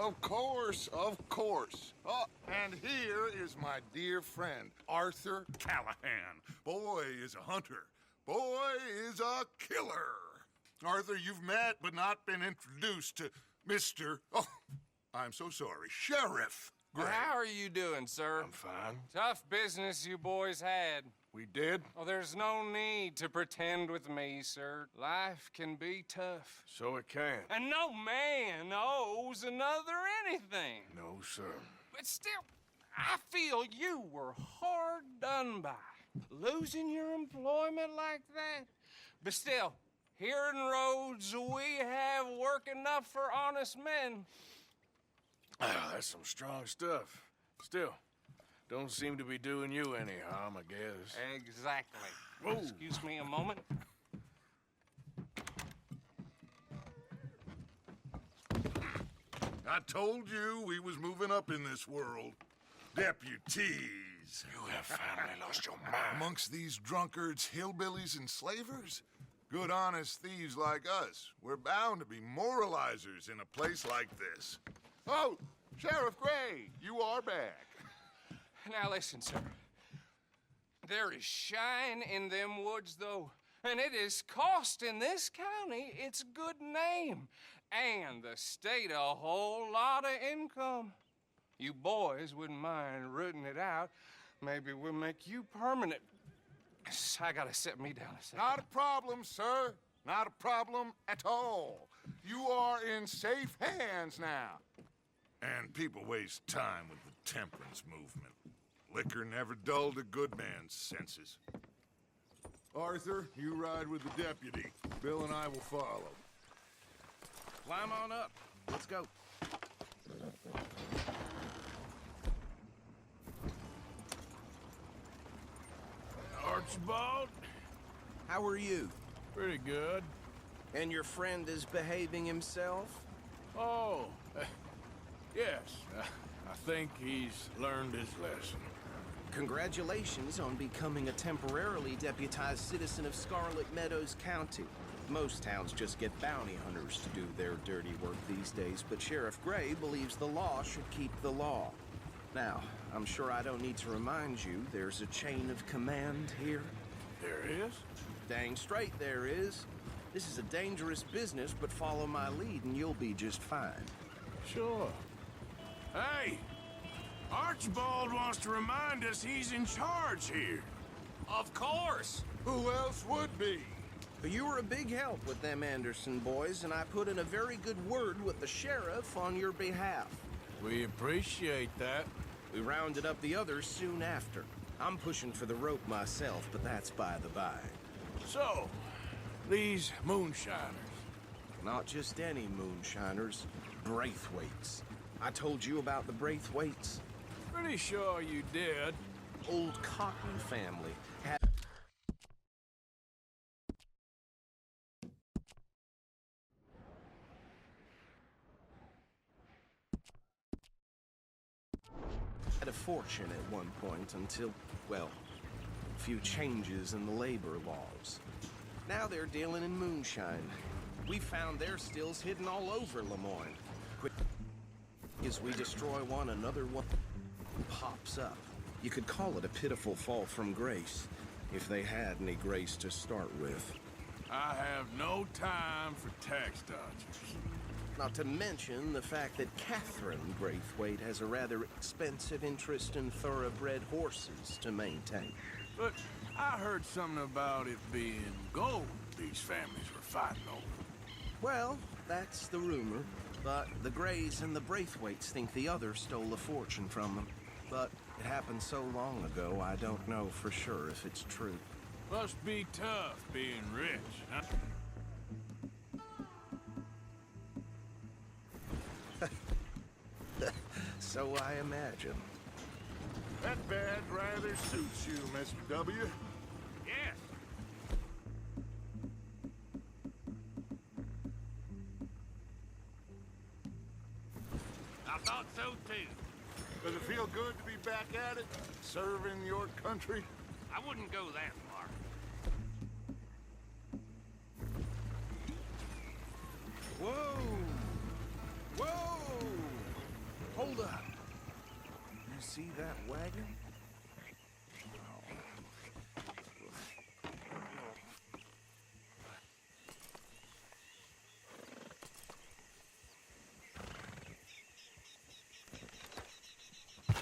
Of course, of course. Oh, and here is my dear friend, Arthur Callahan. Boy is a hunter. Boy is a killer. Arthur, you've met but not been introduced to Mr. Oh, I'm so sorry, Sheriff Gray. How are you doing, sir? I'm fine. Tough business you boys had. We did? Oh, there's no need to pretend with me, sir. Life can be tough. So it can. And no man owes another anything. No, sir. But still, I feel you were hard done by. Losing your employment like that. But still, here in Rhodes, we have work enough for honest men. Ah, that's some strong stuff. Still, don't seem to be doing you any harm, I guess. Exactly. Whoa. Excuse me a moment. I told you we was moving up in this world. Deputies. You have finally lost your mind. Amongst these drunkards, hillbillies, and slavers? Good honest thieves like us. We're bound to be moralizers in a place like this. Oh, Sheriff Gray, you are back. Now listen, sir. There is shine in them woods, though, and it is costing this county its good name and the state a whole lot of income. You boys wouldn't mind rooting it out. Maybe we'll make you permanent. I gotta sit me down a second. Not a problem, sir. Not a problem at all. You are in safe hands now. And people waste time with the temperance movement. Liquor never dulled a good man's senses. Arthur, you ride with the deputy. Bill and I will follow. Climb on up. Let's go. Archibald? How are you? Pretty good. And your friend is behaving himself? Oh, yes. I think he's learned his lesson. Congratulations on becoming a temporarily deputized citizen of Scarlet Meadows County. Most towns just get bounty hunters to do their dirty work these days, but Sheriff Gray believes the law should keep the law. Now, I'm sure I don't need to remind you there's a chain of command here. There is? Dang straight there is. This is a dangerous business, but follow my lead and you'll be just fine. Sure. Hey! Archibald wants to remind us he's in charge here. Of course. Who else would be? You were a big help with them Anderson boys, and I put in a very good word with the sheriff on your behalf. We appreciate that. We rounded up the others soon after. I'm pushing for the rope myself, but that's by the by. So, these moonshiners. Not just any moonshiners, Braithwaites. I told you about the Braithwaites. Pretty sure you did. Old Cotton family had a fortune at one point until, well, a few changes in the labor laws. Now they're dealing in moonshine. We found their stills hidden all over Lemoyne. Quick as we destroy one, another one pops up. You could call it a pitiful fall from grace, if they had any grace to start with. I have no time for tax dodgers. Not to mention the fact that Catherine Braithwaite has a rather expensive interest in thoroughbred horses to maintain. But I heard something about it being gold these families were fighting over. Well, that's the rumor. But the Grays and the Braithwaites think the other stole a fortune from them. But it happened so long ago, I don't know for sure if it's true. Must be tough being rich, huh? So I imagine. That badge rather suits you, Mr. W. Yes. I thought so, too. Does it feel good to be back at it, serving your country? I wouldn't go that far. Whoa! Whoa! see that wagon?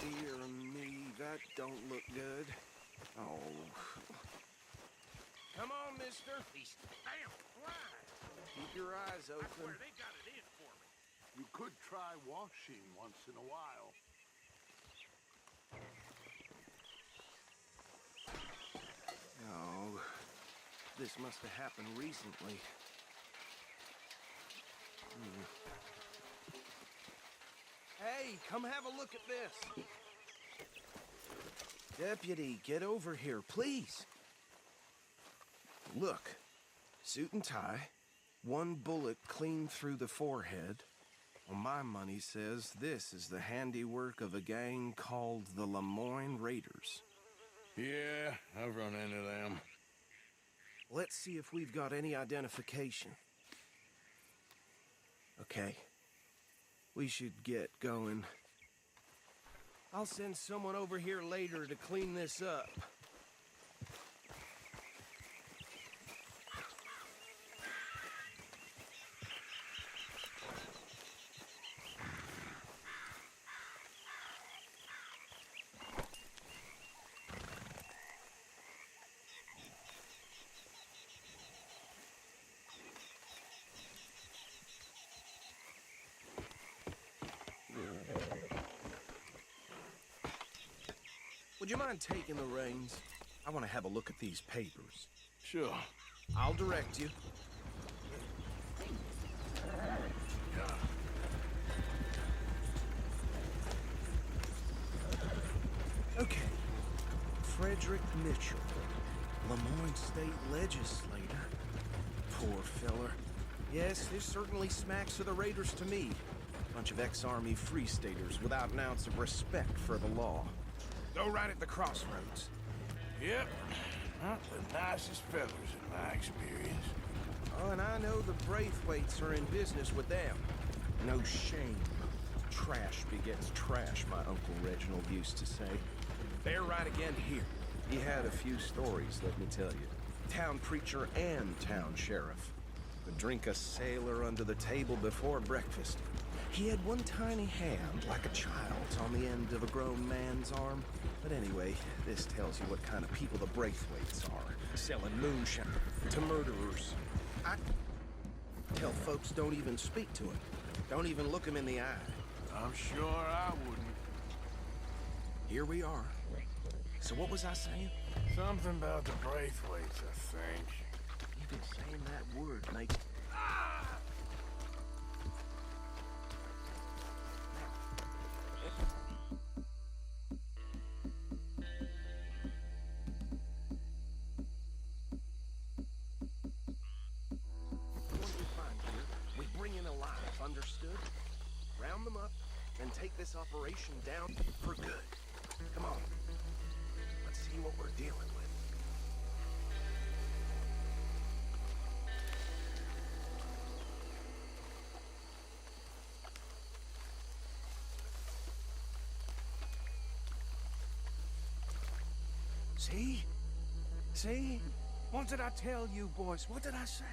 Dear me, that don't look good. Oh. Come on, mister. Damn, right. Keep your eyes I open. swear they got it in for me. You could try washing once in a while. Oh, this must have happened recently. Hey, come have a look at this. Deputy, get over here, please. Look, suit and tie, one bullet clean through the forehead. Well, my money says this is the handiwork of a gang called the Lemoyne Raiders. Yeah, I've run into them. Let's see if we've got any identification. Okay. We should get going. I'll send someone over here later to clean this up. Would you mind taking the reins? I want to have a look at these papers. Sure. I'll direct you. Okay. Frederick Mitchell, Lemoyne State Legislator. Poor feller. Yes, this certainly smacks of the Raiders to me. Bunch of ex-Army Free Staters without an ounce of respect for the law. Go right at the crossroads. Yep. Not the nicest fellas in my experience. Oh, and I know the Braithwaites are in business with them. No shame. Trash begets trash, my Uncle Reginald used to say. They're right again here. He had a few stories, let me tell you. Town preacher and town sheriff. Could drink a sailor under the table before breakfast. He had one tiny hand, like a child's, on the end of a grown man's arm. But anyway, this tells you what kind of people the Braithwaites are. Selling moonshine to murderers. I tell folks don't even speak to him. Don't even look him in the eye. I'm sure I wouldn't. Here we are. So what was I saying? Something about the Braithwaites, I think. Even saying that word makes... Understood? Round them up and take this operation down for good. Come on. Let's see what we're dealing with. See? See? What did I tell you, boys? What did I say?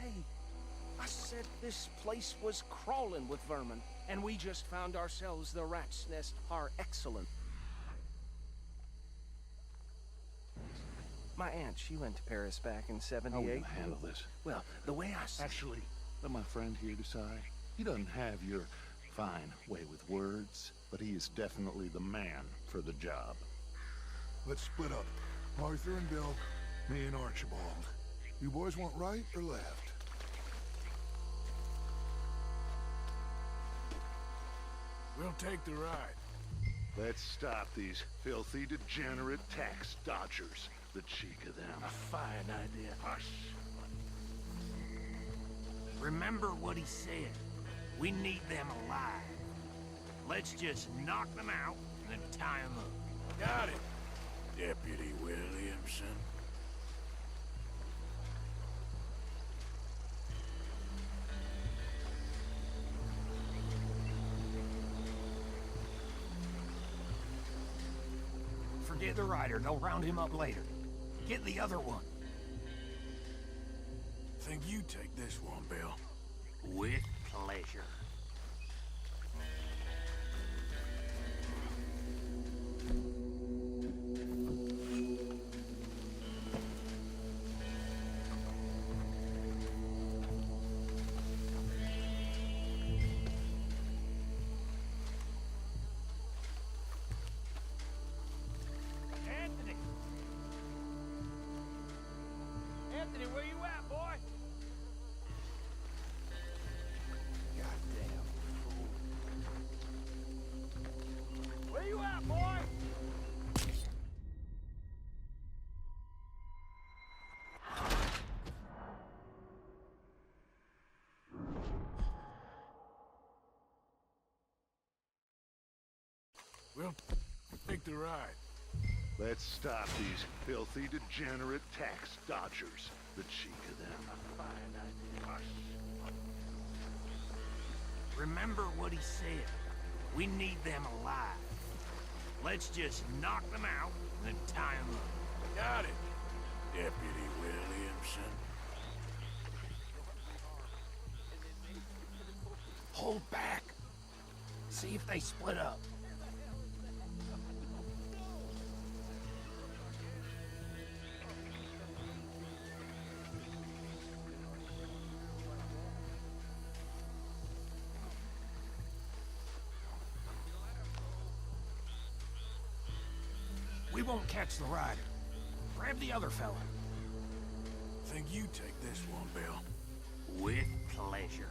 I said this place was crawling with vermin, and we just found ourselves the rat's nest par excellence. My aunt, she went to Paris back in '78. How are we gonna handle this? Well, the way I see Actually, let my friend here decide. He doesn't have your fine way with words, but he is definitely the man for the job. Let's split up. Arthur and Bill, me and Archibald. You boys want right or left? We'll take the ride. Let's stop these filthy, degenerate tax dodgers. The cheek of them. A fine idea. Hush. Remember what he said. We need them alive. Let's just knock them out and then tie them up. Got it, Deputy Williamson. Forget the rider. They'll round him up later. Get the other one. Think you take this one, Bill. With pleasure. Anthony! Anthony, where you at, boy? Goddamn fool. Where you at, boy? Well, take the ride. Let's stop these filthy, degenerate tax dodgers. The cheek of them. Remember what he said. We need them alive. Let's just knock them out and then tie them up. Got it, Deputy Williamson. Hold back. See if they split up. We won't catch the rider. Grab the other fella. Think you take this one, Bill. With pleasure.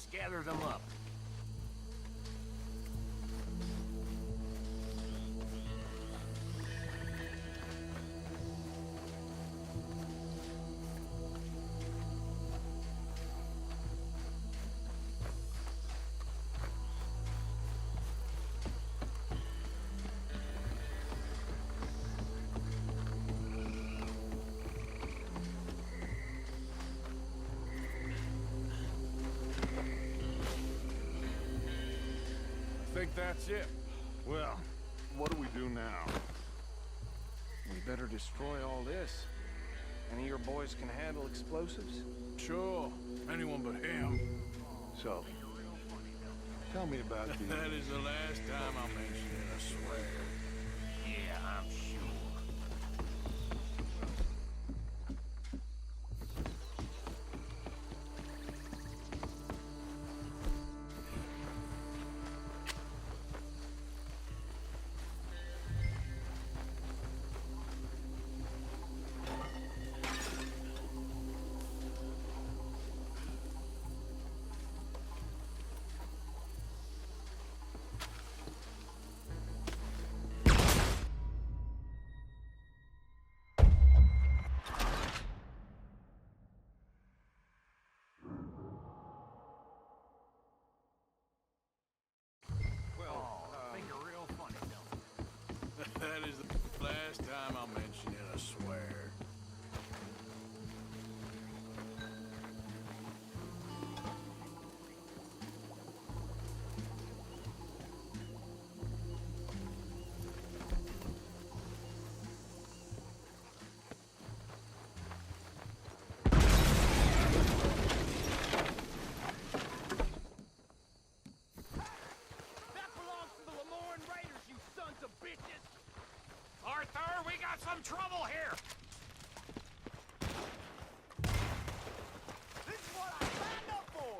let's gather them up. I think that's it. Well, what do we do now? We better destroy all this. Any of your boys can handle explosives? Sure. Anyone but him. So, tell me about the... That is the last time I'll mention it, I swear. Yeah, I'm sure. That is the last time I'll mention it, I swear. That belongs to the Lemoran Raiders, you sons of bitches! Arthur, we got some trouble here! This is what I signed up for!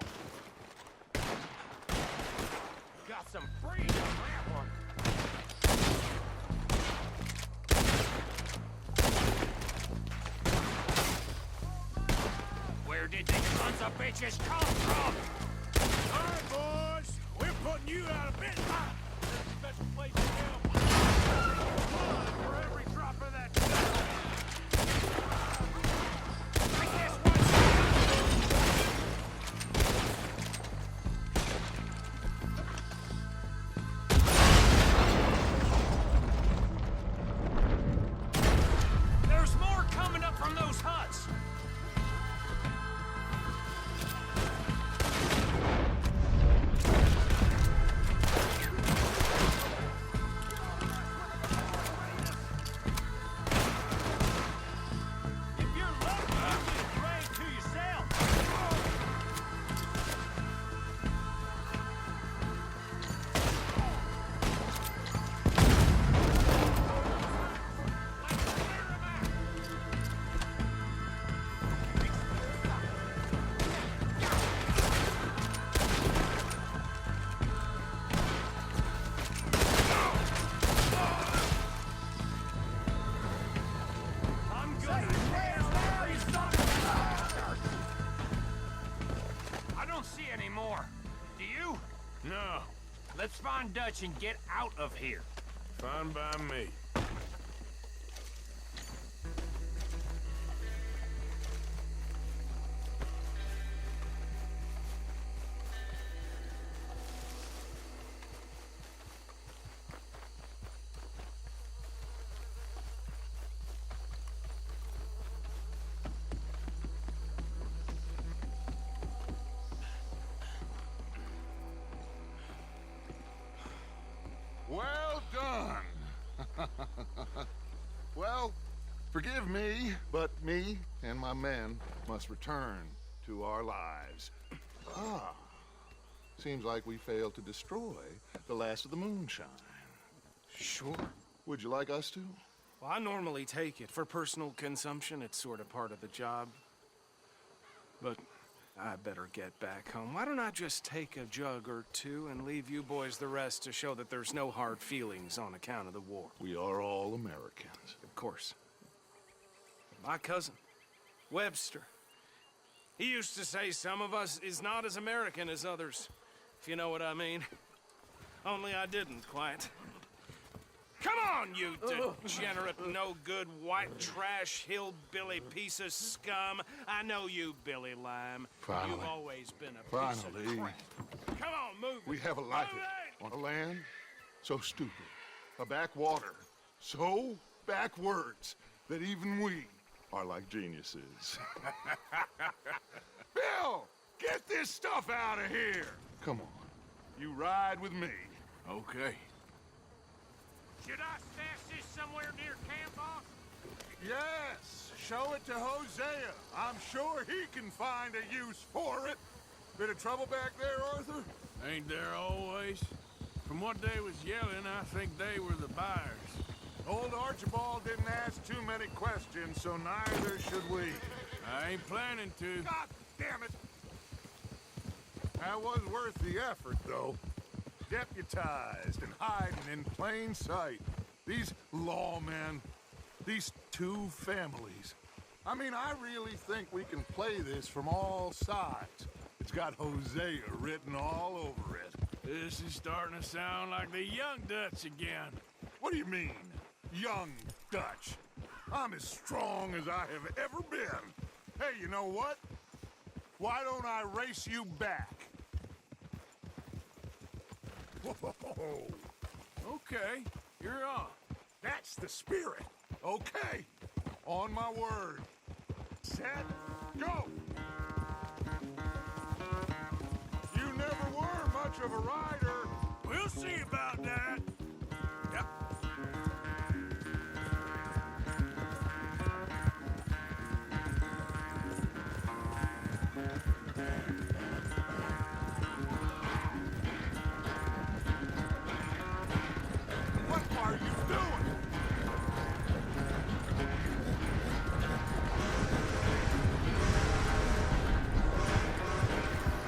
Got some freedom on that one! Where did these sons of bitches come from? All right, boys. We're putting you out of business. There's a special place in hell. Blood for every drop of that stuff. I guess what's There's more coming up from those huts! If you're lucky, you'll get a drag to yourself! Let's clear 'em out! I'm good. I don't see any more. Do you? No. Let's find Dutch and get out of here. Fine by me. Well done. Well, forgive me, but me and my men must return to our lives. Ah, seems like we failed to destroy the last of the moonshine. Sure. Would you like us to? Well, I normally take it. For personal consumption, it's sort of part of the job. But I better get back home. Why don't I just take a jug or two and leave you boys the rest to show that there's no hard feelings on account of the war? We are all Americans. Of course. My cousin, Webster, He used to say some of us is not as American as others, if you know what I mean. Only I didn't quite. Come on, you degenerate, no-good, white trash, hillbilly piece of scum. I know you, Billy Lime. Finally. You've always been a piece of Finally. crap. Come on, move We it. have a life Move it. on a land so stupid, a backwater so backwards that even we are like geniuses. Bill, get this stuff out of here. Come on, You ride with me. okay. Should I stash this somewhere near camp, boss? Yes, show it to Hosea. I'm sure he can find a use for it. Bit of trouble back there, Arthur? Ain't there always? From what they was yelling, I think they were the buyers. Old Archibald didn't ask too many questions, so neither should we. I ain't planning to. God damn it! That was worth the effort, though. Deputized and hiding in plain sight. These lawmen, these two families. I mean, I really think we can play this from all sides. It's got Hosea written all over it. This is starting to sound like the Young Dutch again. What do you mean, young Dutch? I'm as strong as I have ever been. Hey, you know what? Why don't I race you back? Whoa. Okay, you're on. That's the spirit. Okay. On my word. Set, go! You never were much of a rider. We'll see about that. Yep. What are you doing?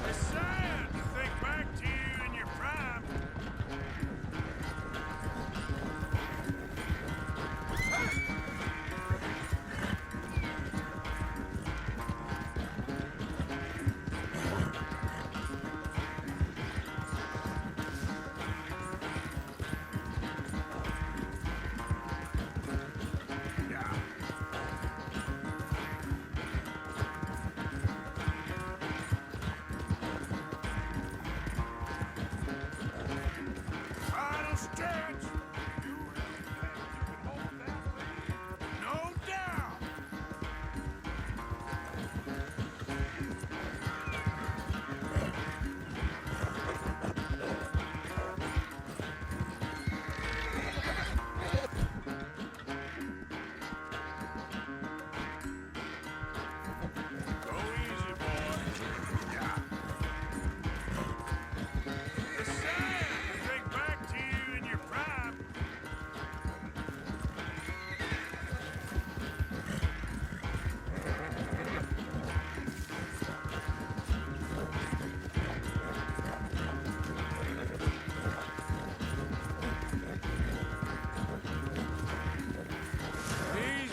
It's sad to think back to you in your prime. Final stretch. You really think you can hold that lead? No doubt. Go easy, boy. It's sad to think back to you in your prime. Easy.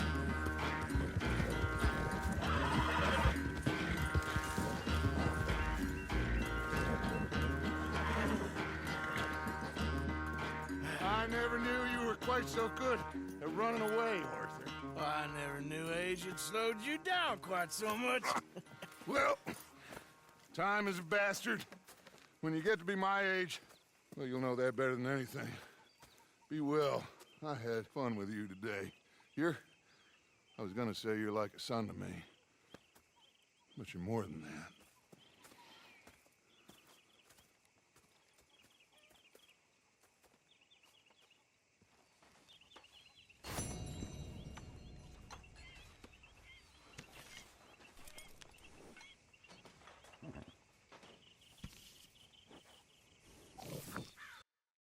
I never knew you were quite so good at running away, Arthur. I never knew age had slowed you down quite so much. Well, time is a bastard. When you get to be my age, well, you'll know that better than anything. Be well. I had fun with you today. I was gonna say you're like a son to me. But you're more than that.